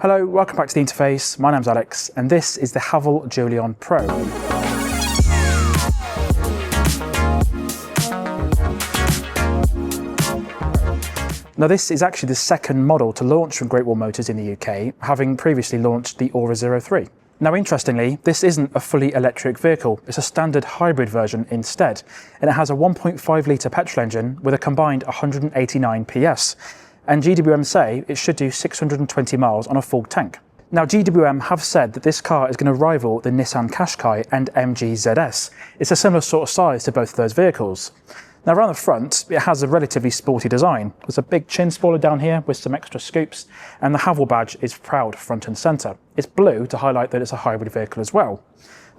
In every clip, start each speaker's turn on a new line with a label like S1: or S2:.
S1: Hello, welcome back to the interface. My name's Alex and this is the Haval Jolion Pro. Now this is actually the second model to launch from Great Wall Motors in the UK, having previously launched the Aura 03. Now interestingly, this isn't a fully electric vehicle, it's a standard hybrid version instead, and it has a 1.5 litre petrol engine with a combined 189 PS. And GWM say it should do 620 miles on a full tank. Now GWM have said that this car is going to rival the Nissan Qashqai and MG ZS. It's a similar sort of size to both of those vehicles. Now around the front, it has a relatively sporty design. There's a big chin spoiler down here with some extra scoops, and the Haval badge is proud front and centre. It's blue to highlight that it's a hybrid vehicle as well.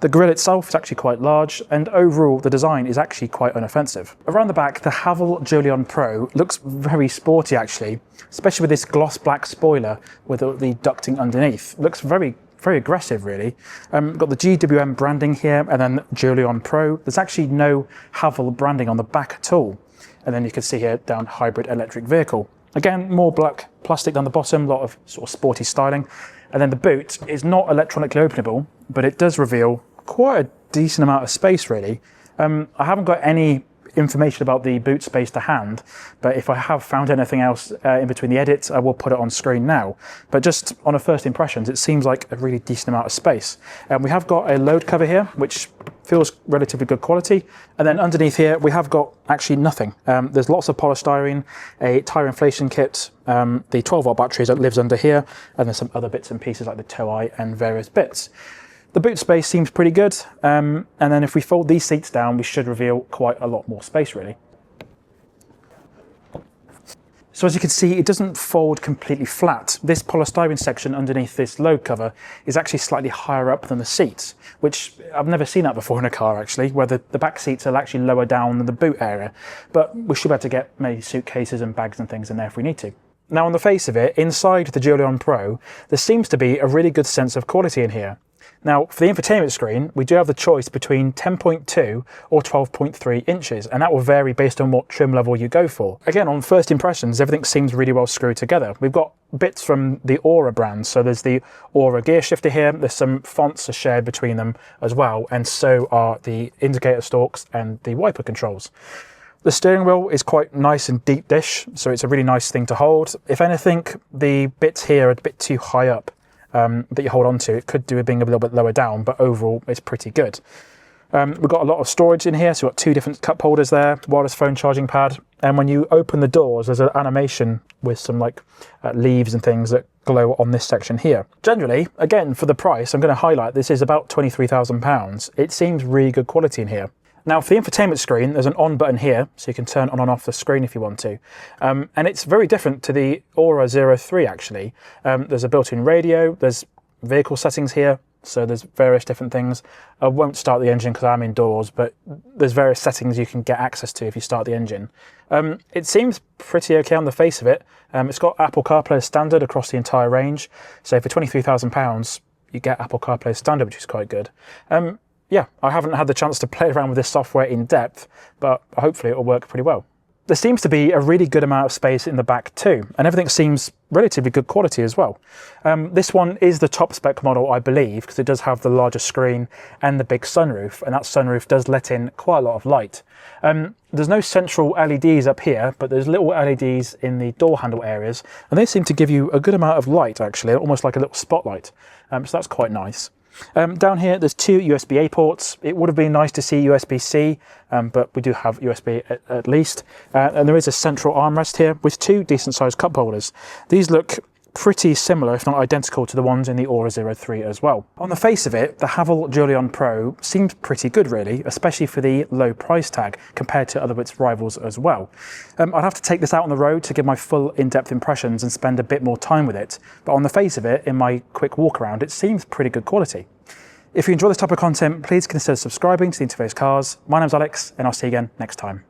S1: The grille itself is actually quite large, and overall the design is actually quite unoffensive. Around the back, the Haval Jolion Pro looks very sporty actually, especially with this gloss black spoiler with the ducting underneath. It looks very aggressive really. Got the GWM branding here and then Jolion Pro. There's actually no Haval branding on the back at all. And then you can see here down hybrid electric vehicle. Again, more black plastic down the bottom, a lot of sort of sporty styling. And then the boot is not electronically openable, but it does reveal quite a decent amount of space really. I haven't got any information about the boot space to hand, but if I have found anything else in between the edits, I will put it on screen now. But just on a first impressions, it seems like a really decent amount of space. We have got a load cover here, which feels relatively good quality. And then underneath here, we have got actually nothing. There's lots of polystyrene, a tyre inflation kit, the 12-volt battery that lives under here, and then some other bits and pieces like the tow eye and various bits. The boot space seems pretty good, and then if we fold these seats down, we should reveal quite a lot more space really. So as you can see, it doesn't fold completely flat. This polystyrene section underneath this load cover is actually slightly higher up than the seats, which I've never seen that before in a car actually, where the back seats are actually lower down than the boot area. But we should be able to get maybe suitcases and bags and things in there if we need to. Now on the face of it, inside the Jolion Pro, there seems to be a really good sense of quality in here. Now, for the infotainment screen, we do have the choice between 10.2 or 12.3 inches, and that will vary based on what trim level you go for. Again, on first impressions, everything seems really well screwed together. We've got bits from the Aura brand, so there's the Aura gear shifter here, there's some fonts are shared between them as well, and so are the indicator stalks and the wiper controls. The steering wheel is quite nice and deep dish, so it's a really nice thing to hold. If anything, the bits here are a bit too high up. That you hold on to. It could do with being a little bit lower down, but overall it's pretty good. We've got a lot of storage in here, so we've got two different cup holders there, wireless phone charging pad, and when you open the doors there's an animation with some like leaves and things that glow on this section here. Generally, again for the price, I'm going to highlight this is about £23,000. It seems really good quality in here. Now for the infotainment screen, there's an on button here, so you can turn on and off the screen if you want to. And it's very different to the Aura 03 actually. There's a built-in radio, there's vehicle settings here, so there's various different things. I won't start the engine because I'm indoors, but there's various settings you can get access to if you start the engine. It seems pretty okay on the face of it. It's got Apple CarPlay standard across the entire range, so for £23,000 you get Apple CarPlay standard, which is quite good. Yeah, I haven't had the chance to play around with this software in depth, but hopefully it'll work pretty well. There seems to be a really good amount of space in the back too, and everything seems relatively good quality as well. This one is the top spec model, I believe, because it does have the larger screen and the big sunroof, and that sunroof does let in quite a lot of light. There's no central LEDs up here, but there's little LEDs in the door handle areas, and they seem to give you a good amount of light actually, almost like a little spotlight, so that's quite nice. Down here there's two USB-A ports. It would have been nice to see USB-C, but we do have USB at least. And there is a central armrest here with two decent sized cup holders. These look pretty similar, if not identical, to the ones in the Aura 03 as well. On the face of it, the Haval Jolion Pro seems pretty good really, especially for the low price tag compared to other of its rivals as well. I'd have to take this out on the road to give my full in-depth impressions and spend a bit more time with it, but on the face of it, in my quick walk around, it seems pretty good quality. If you enjoy this type of content, please consider subscribing to the Interface Cars. My name's Alex, and I'll see you again next time.